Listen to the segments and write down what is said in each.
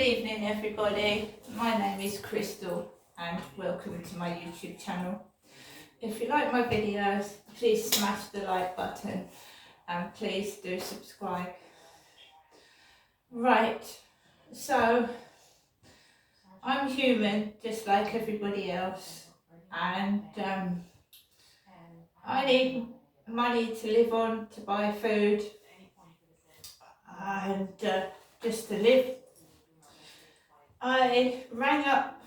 Good evening everybody, my name is Crystal and welcome to my YouTube channel. If you like my videos, please smash the like button and please do subscribe. Right, so I'm human just like everybody else, and I need money to live on, to buy food and just to live. I rang up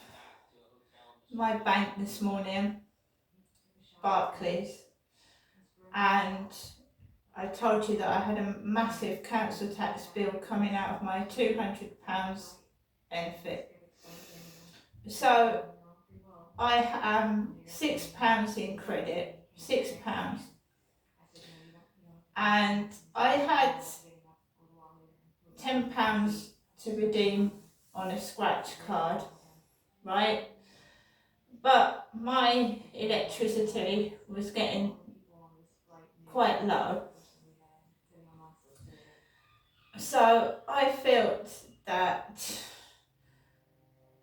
my bank this morning, Barclays, and I told you that I had a massive council tax bill coming out of my £200 benefit. So I am £6 in credit, £6, and I had £10 to redeem on a scratch card, right? But my electricity was getting quite low. So I felt that,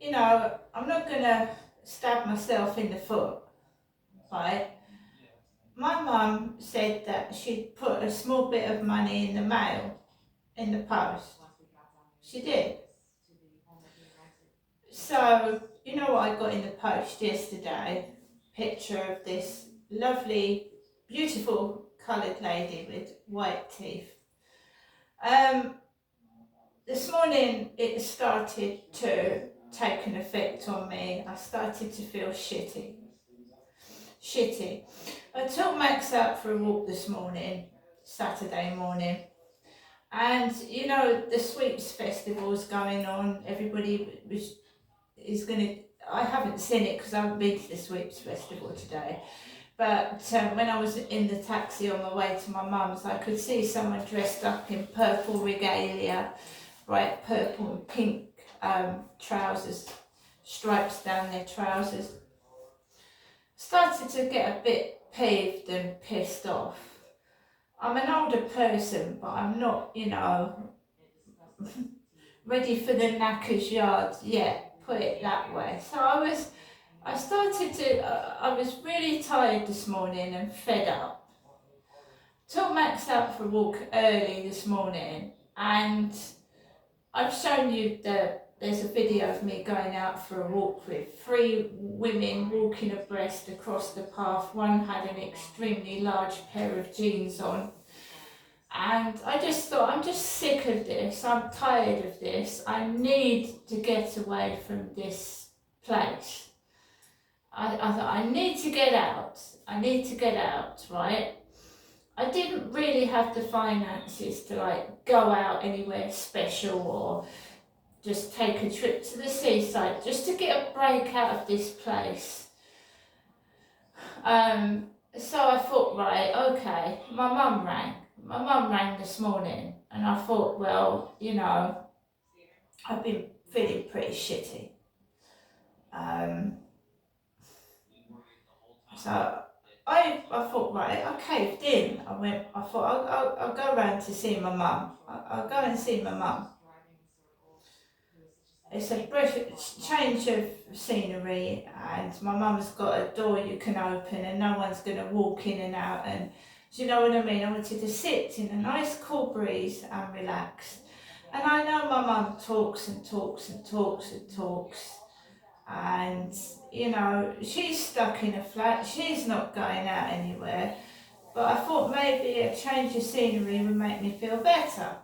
you know, I'm not going to stab myself in the foot, right? My mum said that she'd put a small bit of money in the mail, in the post. She did. So, you know what I got in the post yesterday? Picture of this lovely, beautiful coloured lady with white teeth. This morning it started to take an effect on me. I started to feel shitty. I took Max out for a walk this morning, Saturday morning, and you know the Sweeps Festival is going on. Everybody is going to, I haven't seen it because I haven't been to the Sweeps Festival today, but when I was in the taxi on my way to my mum's, I could see someone dressed up in purple regalia, bright purple and pink trousers, stripes down their trousers. Started to get a bit peeved and pissed off. I'm an older person, but I'm not, you know, ready for the knacker's yard yet, put it that way. So I was really tired this morning and fed up. Took Max out for a walk early this morning, and I've shown you there's a video of me going out for a walk with 3 women walking abreast across the path. One had an extremely large pair of jeans on. And I just thought, I'm just sick of this. I'm tired of this. I need to get away from this place. I thought, I need to get out. I need to get out, right? I didn't really have the finances to like go out anywhere special or just take a trip to the seaside, just to get a break out of this place. So I thought, right, okay, my mum rang this morning, and I thought, well, you know, I've been feeling pretty shitty. So I thought, right, I caved in. I thought, I'll go round to see my mum. I'll go and see my mum. It's a change of scenery, and my mum's got a door you can open and no one's going to walk in and out, and do you know what I mean? I wanted to sit in a nice cool breeze and relax. And I know my mum talks and talks and talks and talks, and you know, she's stuck in a flat, she's not going out anywhere, but I thought maybe a change of scenery would make me feel better.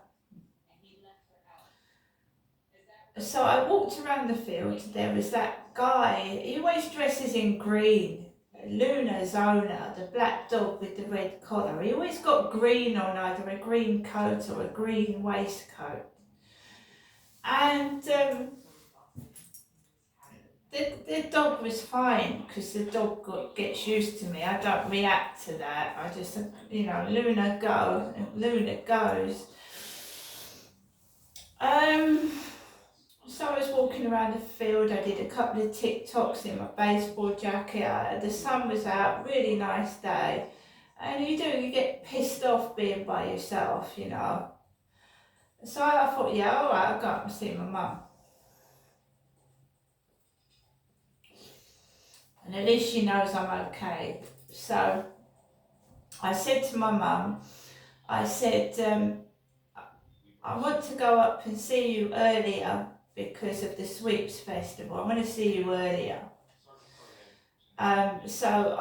So I walked around the field. There was that guy, he always dresses in green, Luna's owner, the black dog with the red collar. He always got green on, either a green coat or a green waistcoat. And the dog was fine, because the dog gets used to me. I don't react to that. I just, you know, Luna go, and Luna goes. So I was walking around the field. I did a couple of TikToks in my baseball jacket. The sun was out, really nice day. And you get pissed off being by yourself, you know. So I thought, yeah, all right, I'll go up and see my mum. and at least she knows I'm okay. So I said to my mum, I said, I want to go up and see you earlier because of the Sweeps Festival. I want to see you earlier. So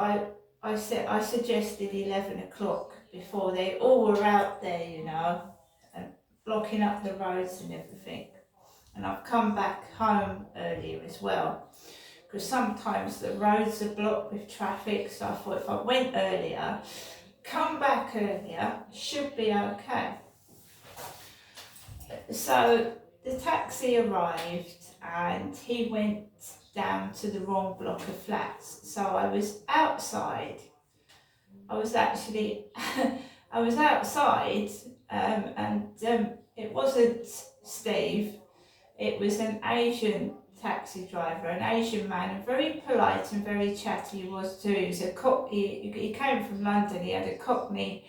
I said, I suggested 11 o'clock before they all were out there, you know, and blocking up the roads and everything. And I've come back home earlier as well, because sometimes the roads are blocked with traffic. So I thought if I went earlier, come back earlier, should be okay. So the taxi arrived and he went down to the wrong block of flats. So I was outside. I was actually, I was outside and it wasn't Steve. It was an Asian taxi driver, an Asian man, and very polite and very chatty he was too. He was he came from London. He had a Cockney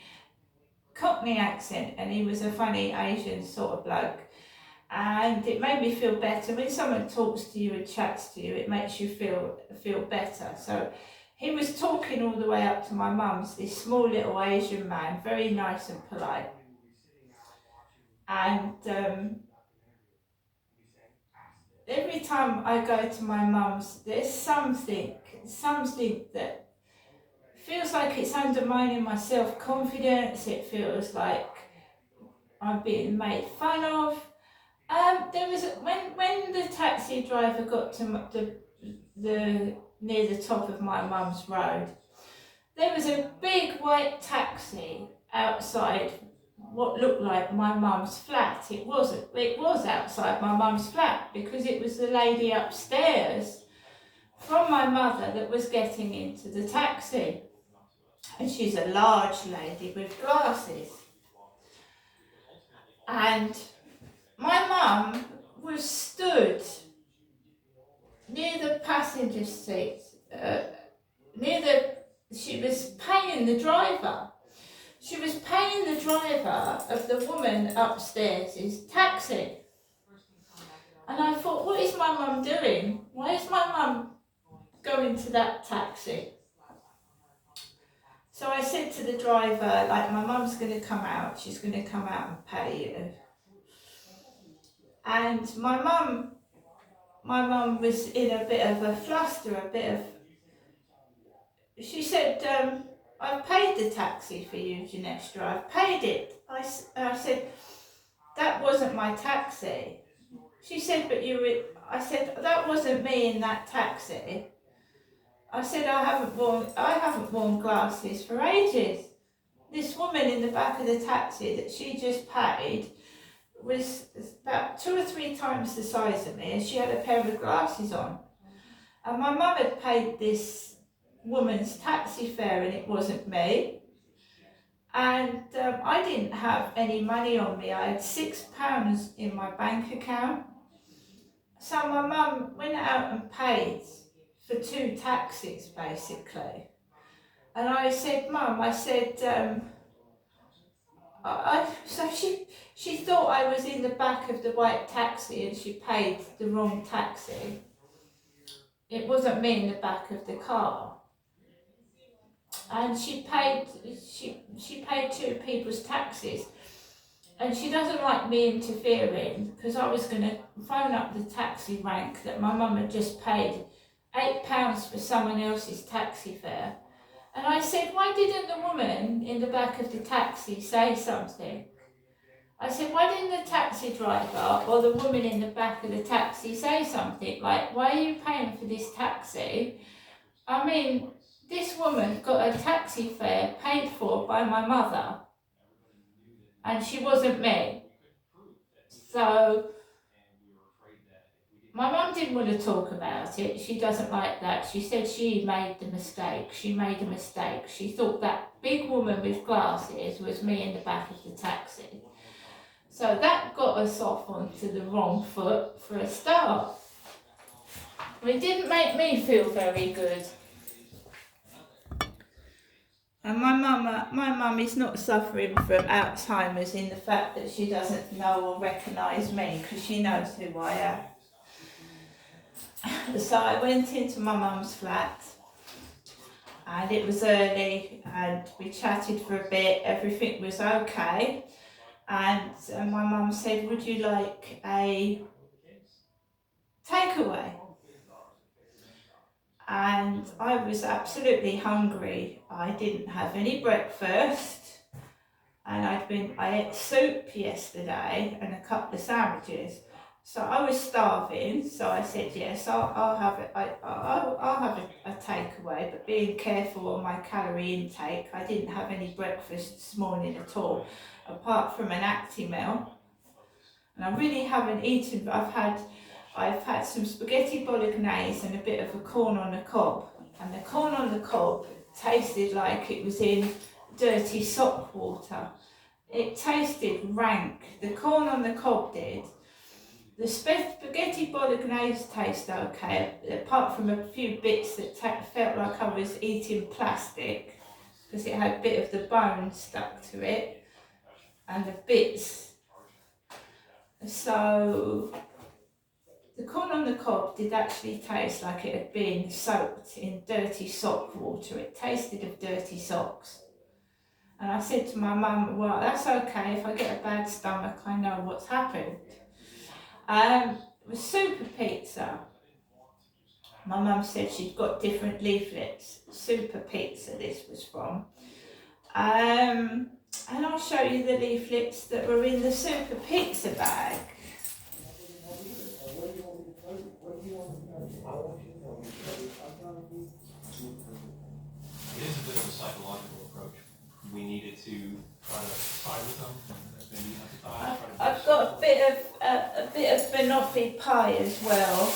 accent, and he was a funny Asian sort of bloke. And it made me feel better. When someone talks to you and chats to you, it makes you feel better. So he was talking all the way up to my mum's, this small little Asian man, very nice and polite. And every time I go to my mum's, there's something that feels like it's undermining my self-confidence. It feels like I'm being made fun of. There was when the taxi driver got to the near the top of my mum's road, there was a big white taxi outside what looked like my mum's flat. It wasn't. It was outside my mum's flat because it was the lady upstairs from my mother that was getting into the taxi, and she's a large lady with glasses. And my mum was stood near the passenger seat, she was paying the driver. She was paying the driver of the woman upstairs' taxi. And I thought, what is my mum doing? Why is my mum going to that taxi? So I said to the driver, like, my mum's going to come out. She's going to come out and pay you. And my mum was in a bit of a fluster, she said, I've paid the taxi for you, Ginestra, I've paid it. I said, that wasn't my taxi. She said, I said, that wasn't me in that taxi. I said, I haven't worn glasses for ages. This woman in the back of the taxi that she just paid was about 2 or 3 times the size of me, and she had a pair of glasses on. And my mum had paid this woman's taxi fare, and it wasn't me. And I didn't have any money on me. I had £6 in my bank account. So my mum went out and paid for 2 taxis, basically. And I said, Mum, I said, so she thought I was in the back of the white taxi and she paid the wrong taxi. It wasn't me in the back of the car. And she paid 2 people's taxis. And she doesn't like me interfering, because I was going to phone up the taxi rank that my mum had just paid £8 for someone else's taxi fare. And I said, why didn't the woman in the back of the taxi say something? I said, why didn't the taxi driver or the woman in the back of the taxi say something like, why are you paying for this taxi? I mean, this woman got a taxi fare paid for by my mother, and she wasn't me. So my mum didn't want to talk about it. She doesn't like that. She said she made the mistake. She made a mistake. She thought that big woman with glasses was me in the back of the taxi. So that got us off onto the wrong foot for a start. It didn't make me feel very good. And my mum is not suffering from Alzheimer's in the fact that she doesn't know or recognise me, because she knows who I am. So I went into my mum's flat and it was early, and we chatted for a bit. Everything was okay, and my mum said, "Would you like a takeaway?" And I was absolutely hungry. I didn't have any breakfast, and I ate soup yesterday and a couple of sandwiches. So I was starving, so I said yes, I'll have it. I'll have a takeaway, but being careful on my calorie intake. I didn't have any breakfast this morning at all, apart from an Actimel, and I really haven't eaten. But I've had some spaghetti bolognese and a bit of a corn on the cob, and the corn on the cob tasted like it was in dirty sock water. It tasted rank. The corn on the cob did. The spaghetti bolognese tasted okay, apart from a few bits that felt like I was eating plastic, because it had a bit of the bone stuck to it, and the bits. So the corn on the cob did actually taste like it had been soaked in dirty sock water. It tasted of dirty socks. And I said to my mum, well, that's okay, if I get a bad stomach, I know what's happened. It was Super Pizza. My mum said she'd got different leaflets. Super Pizza this was from. And I'll show you the leaflets that were in the Super Pizza bag. It is a bit of a psychological approach. We needed to try to side with them. Maybe empathize. I've got a bit of banoffee pie as well,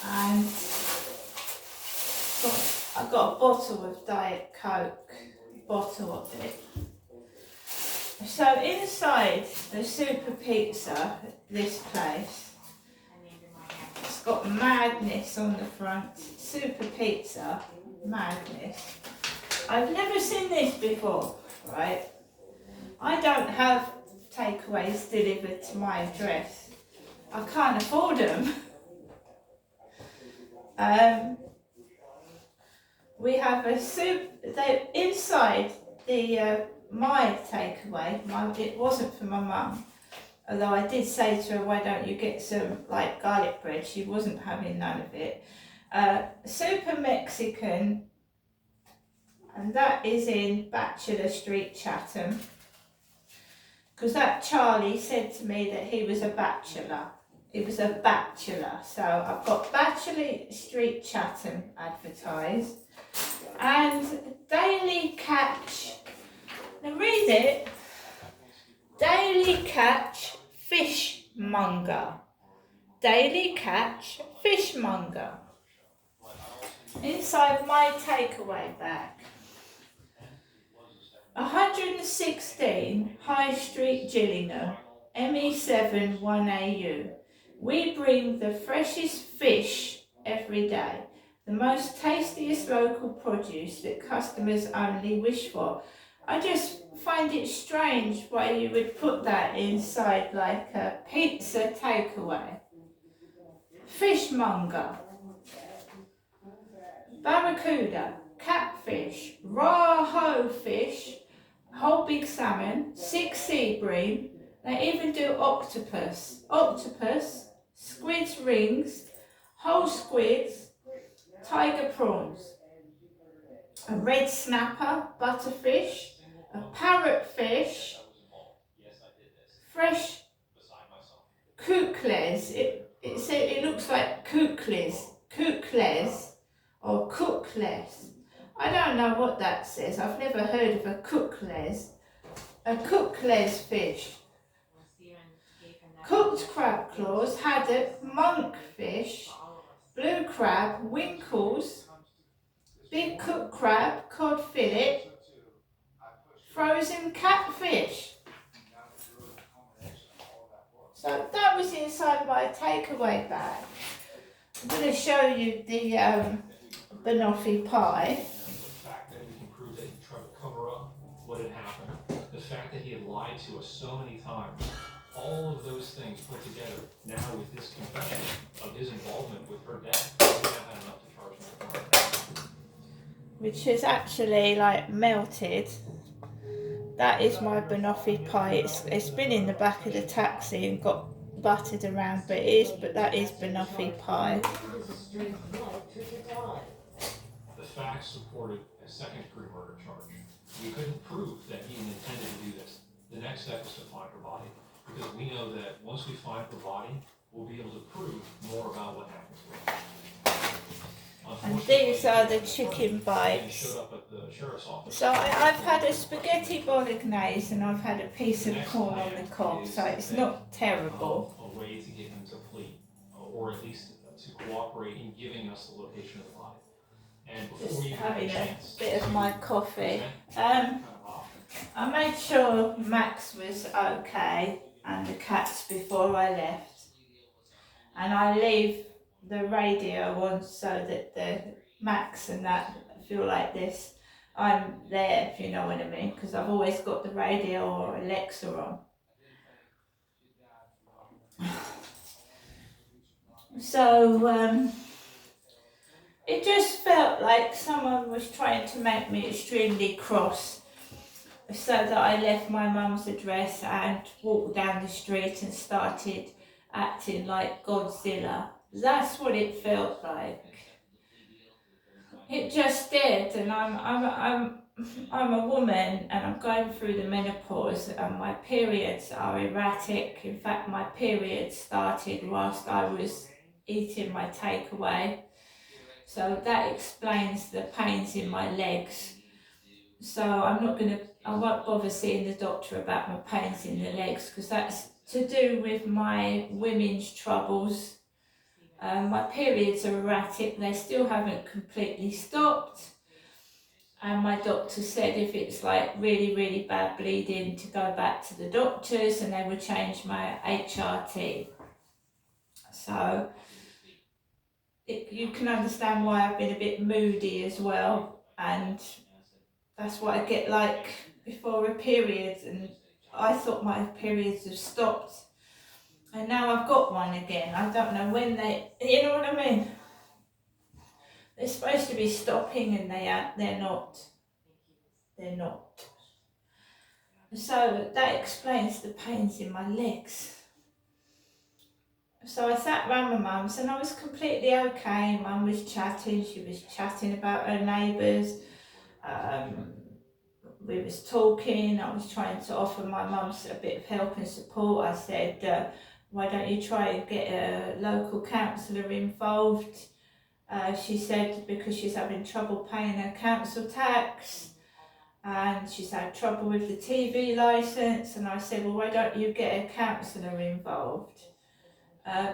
and I've got a bottle of Diet Coke, bottle of it. So inside the Super Pizza, this place, it's got Madness on the front. Super Pizza, Madness. I've never seen this before, right? I don't have takeaways delivered to my address. I can't afford them. We have a soup. Inside the my takeaway. It wasn't for my mum. Although I did say to her, "Why don't you get some like garlic bread?" She wasn't having none of it. Super Mexican, and that is in Bachelor Street, Chatham. Because that Charlie said to me that he was a bachelor. He was a bachelor. So I've got Bachelor Street, Chatham advertised. And Daily Catch. Now read it. Daily Catch Fishmonger. Daily Catch Fishmonger. Inside my takeaway bag. 116 High Street, Gillingham, ME7 1AU. We bring the freshest fish every day, the most tastiest local produce that customers only wish for. I just find it strange why you would put that inside like a pizza takeaway. Fishmonger. Barracuda, catfish, raw fish, whole big salmon, 6 sea bream. They even do octopus, squid's rings, whole squids, tiger prawns, a red snapper, butterfish, a parrotfish, fresh kouklez. It looks like kouklez or cookless. I don't know what that says. I've never heard of a cookless. A cookless fish. Cooked crab claws, haddock, monkfish, blue crab, winkles, big cooked crab, cod fillet, frozen catfish. So that was inside my takeaway bag. I'm going to show you the banoffee pie. The fact that we can prove that he tried to cover up what had happened, the fact that he had lied to us so many times, all of those things put together, now with this confession of his involvement with her death, we now had enough to charge him with murder. which is actually like melted. That is my banoffee pie. It's been in the back of the taxi and got buttered around, but that is banoffee pie. The facts supported a second-degree murder charge. We couldn't prove that he intended to do this. The next step is to find her body, because we know that once we find her body, we'll be able to prove more about what happened to her. And these are the chicken He bites. showed up at the sheriff's office. So I've had a spaghetti bolognese and I've had a piece of corn on the cob, so it's not terrible. A way to get him to plead, or at least to cooperate in giving us the location of the body. And before Just we even having had a chance bit of to my coffee. present kind of option. I made sure Max was okay and the cats before I left. And I leave the radio on so that the Max and that feel like this. I'm there, if you know what I mean, because I've always got the radio or Alexa on. So it just felt like someone was trying to make me extremely cross, so that I left my mum's address and walked down the street and started acting like Godzilla. That's what it felt like. It just did, and I'm a woman and I'm going through the menopause and my periods are erratic. In fact, my period started whilst I was eating my takeaway. So that explains the pains in my legs. So I won't bother seeing the doctor about my pains in the legs, because that's to do with my women's troubles. My periods are erratic, they still haven't completely stopped. And my doctor said if it's like really, really bad bleeding, to go back to the doctors and they would change my HRT. So you can understand why I've been a bit moody as well, and that's what I get like before a period, and I thought my periods have stopped and now I've got one again. I don't know when you know what I mean? They're supposed to be stopping and they're not. They're not. So that explains the pains in my legs. So I sat round my mum's and I was completely okay. Mum was chatting, she was chatting about her neighbours. We was talking, I was trying to offer my mum a bit of help and support. I said, why don't you try and get a local councillor involved? She said because she's having trouble paying her council tax and she's had trouble with the TV licence. And I said, well, why don't you get a councillor involved?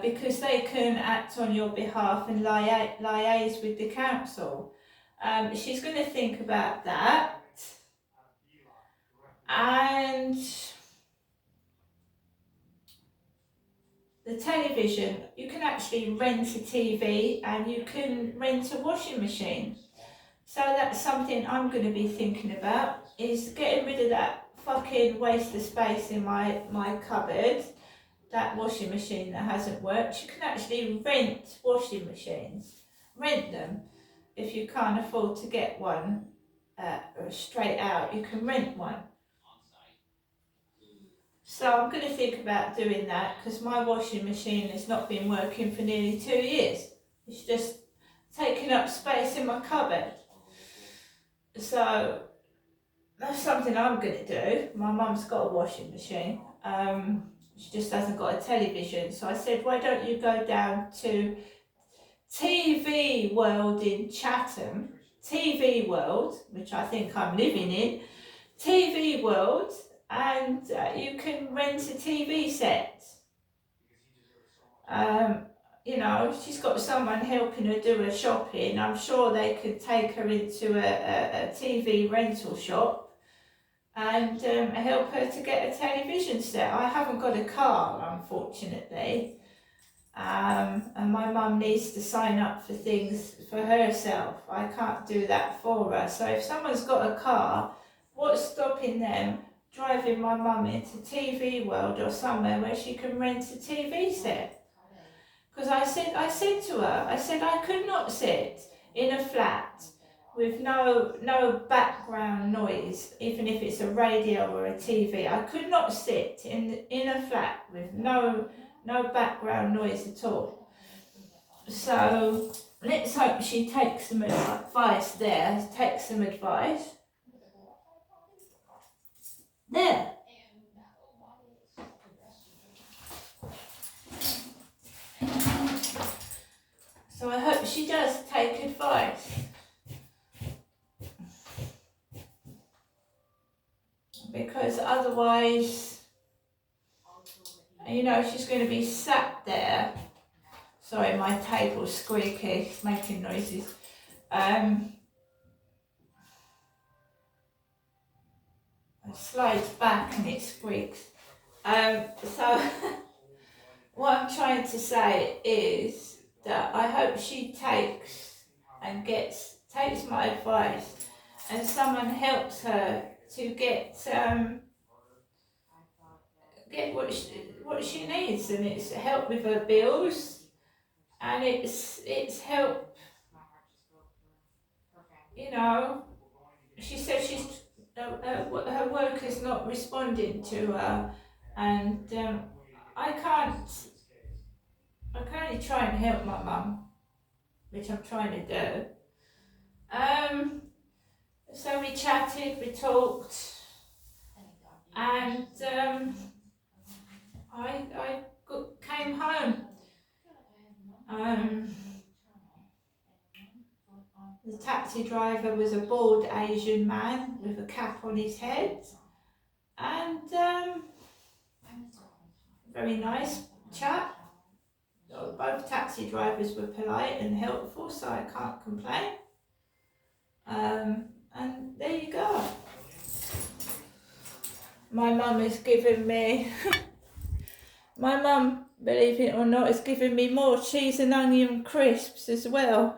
Because they can act on your behalf and liaise with the council. She's going to think about that. And the television, you can actually rent a TV and you can rent a washing machine. So that's something I'm going to be thinking about, is getting rid of that fucking waste of space in my cupboard, that washing machine that hasn't worked. You can actually rent washing machines, rent them. If you can't afford to get one straight out, you can rent one. So I'm going to think about doing that, because my washing machine has not been working for nearly 2 years. It's just taking up space in my cupboard. So that's something I'm going to do. My mum's got a washing machine. She just hasn't got a television. So I said, why don't you go down to TV World in Chatham, TV World, which I think I'm living in, TV World, and you can rent a TV set. You know, she's got someone helping her do her shopping. I'm sure they could take her into a TV rental shop and help her to get a television set. I haven't got a car, unfortunately, and my mum needs to sign up for things for herself. I can't do that for her. So if someone's got a car, what's stopping them driving my mum into TV World or somewhere where she can rent a TV set? Because I said to her, I could not sit in a flat with no background noise, even if it's a radio or a TV. I could not sit in a flat with no background noise at all. So let's hope she takes some advice there, takes some advice. There. So I hope she does take advice. Because otherwise, you know, she's going to be sat there. Sorry, my table's squeaky, it's making noises. It slides back and it squeaks. So what I'm trying to say is that I hope she takes my advice and someone helps her to get what she needs, and it's help with her bills, and it's help, you know. She says her work is not responding to her, and I can only try and help my mum, which I'm trying to do. So we chatted, we talked, and I came home. The taxi driver was a bald Asian man with a cap on his head, and very nice chap. Both taxi drivers were polite and helpful, so I can't complain. And there you go. My mum has given me, my mum, believe it or not, has given me more cheese and onion crisps as well.